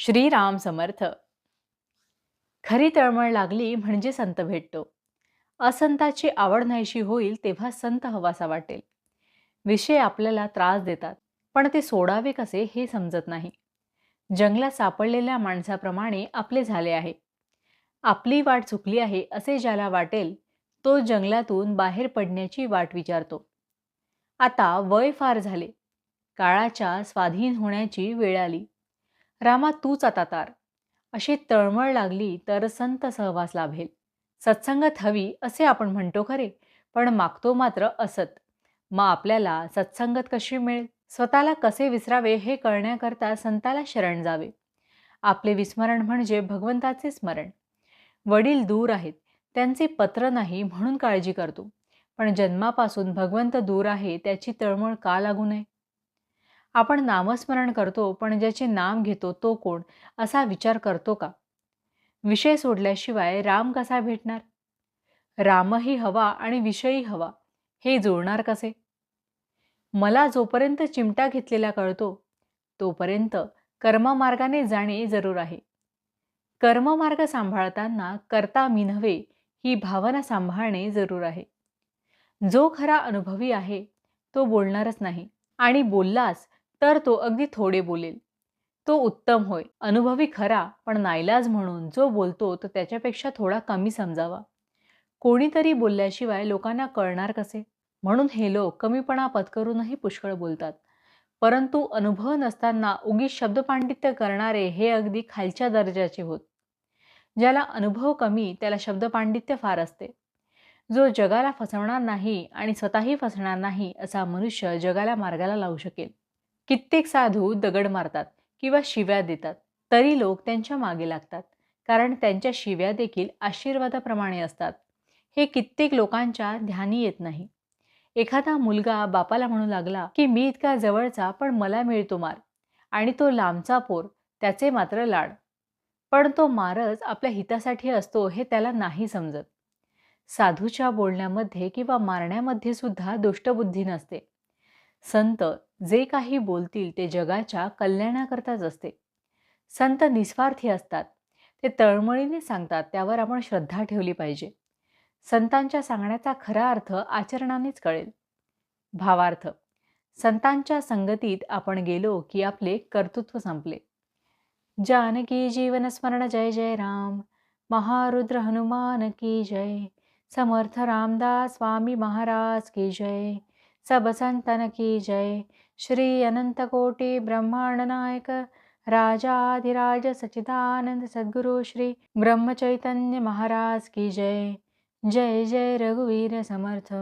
श्रीराम समर्थ. खरी तळमळ लागली म्हणजे संत भेटतो. असंताची आवड नाहीशी होईल तेव्हा संत हवासा वाटेल. विषय आपल्याला त्रास देतात, पण ते सोडावे कसे हे समजत नाही. जंगलात सापडलेल्या माणसाप्रमाणे आपले झाले आहे. आपली वाट चुकली आहे असे ज्याला वाटेल, तो जंगलातून बाहेर पडण्याची वाट विचारतो. आता वय फार झाले, काळाच्या स्वाधीन होण्याची वेळ आली. रामा तूच आता तार. अशी तळमळ लागली तर संत सहवास लाभेल. सत्संगत हवी असे आपण म्हणतो खरे, पण मागतो मात्र असत. मग आपल्याला सत्संगत कशी मिळेल? स्वतःला कसे विसरावे हे कळण्याकरता संताला शरण जावे. आपले विस्मरण म्हणजे भगवंताचे स्मरण. वडील दूर आहेत, त्यांचे पत्र नाही म्हणून काळजी करतो. पण जन्मापासून भगवंत दूर आहे त्याची तळमळ का लागू नये? आपण नामस्मरण करतो, पण ज्याचे नाम घेतो तो कोण असा विचार करतो का? विषय सोडल्याशिवाय राम कसा भेटणार? रामही हवा आणि विषयही हवा, हे जुळणार कसे? मला जोपर्यंत चिमटा घेतलेला कळतो तोपर्यंत कर्ममार्गाने जाणे जरूर आहे. कर्ममार्ग सांभाळताना करता मी नव्हे ही भावना सांभाळणे जरूर आहे. जो खरा अनुभवी आहे तो बोलणारच नाही, आणि बोललाच तर तो अगदी थोडे बोलेल. तो उत्तम होय. अनुभवी खरा, पण नाईलाज म्हणून जो बोलतो तो त्याच्यापेक्षा थोडा कमी समजावा. कोणीतरी बोलल्याशिवाय लोकांना कळणार कसे? म्हणून हे लोक कमीपणा पत्करूनही पुष्कळ बोलतात. परंतु अनुभव नसताना उगीच शब्दपांडित्य करणारे हे अगदी खालच्या दर्जाचे होत. ज्याला अनुभव कमी त्याला शब्दपांडित्य फार असते. जो जगाला फसवणार नाही आणि स्वतःही फसणार नाही असा मनुष्य जगाला मार्गाला लावू शकेल. कित्येक साधू दगड मारतात किंवा शिव्या देतात, तरी लोक त्यांच्या मागे लागतात, कारण त्यांच्या शिव्या देखील आशीर्वादाप्रमाणे असतात. हे कित्येक लोकांच्या ध्यानी येत नाही. एखादा मुलगा बापाला म्हणू लागला की मी इतका जवळचा पण मला मिळतो मार, आणि तो लांबचा पोर त्याचे मात्र लाड. पण तो मारच आपल्या हितासाठी असतो हे त्याला नाही समजत. साधूच्या बोलण्यामध्ये किंवा मारण्यामध्ये सुद्धा दुष्टबुद्धी नसते. संत जे काही बोलतील ते जगाच्या कल्याणाकरताच असते. संत निस्वार्थी असतात. ते तळमळीने सांगतात, त्यावर आपण श्रद्धा ठेवली पाहिजे. संतांच्या सांगण्याचा खरा अर्थ आचरणानेच कळेल. भावार्थ: संतांच्या संगतीत आपण गेलो की आपले कर्तृत्व संपले. जानकी जीवन स्मरण जय जय राम. महारुद्र हनुमान की जय. समर्थ रामदास स्वामी महाराज की जय. सब संतन की जय. श्री अनंत कोटि ब्रह्मांड नायक राजाधिराज सच्चिदानंद सद्गुरु श्री ब्रह्मचैतन्य महाराज की जय. जय जय रघुवीर समर्थ.